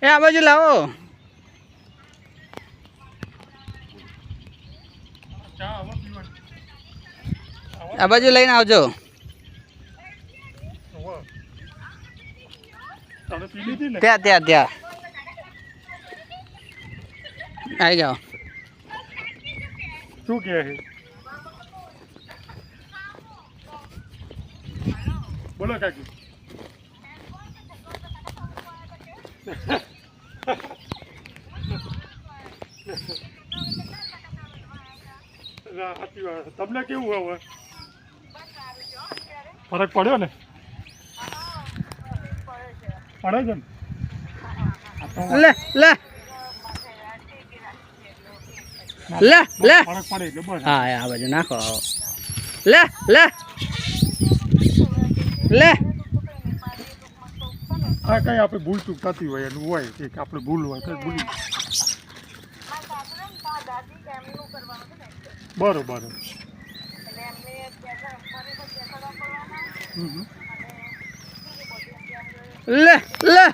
એ આ બાજુ લાવો આ બાજુ લઈને આવજો ત્યાં ત્યાં ત્યાં આવી જાઓ શું કહે છે બોલો કાકી સાચી વાત તમને કેવું હવે ફરક પડ્યો ને પડે છે ને લે લે લે લે ફરક પડે એટલે બસ હા આ બાજુ નાખો આવો લે લે લે હા કઈ આપણે ભૂલ ચૂક થતી હોય એનું હોય કે આપણે ભૂલ હોય તો ભૂલી બરોબર લે લે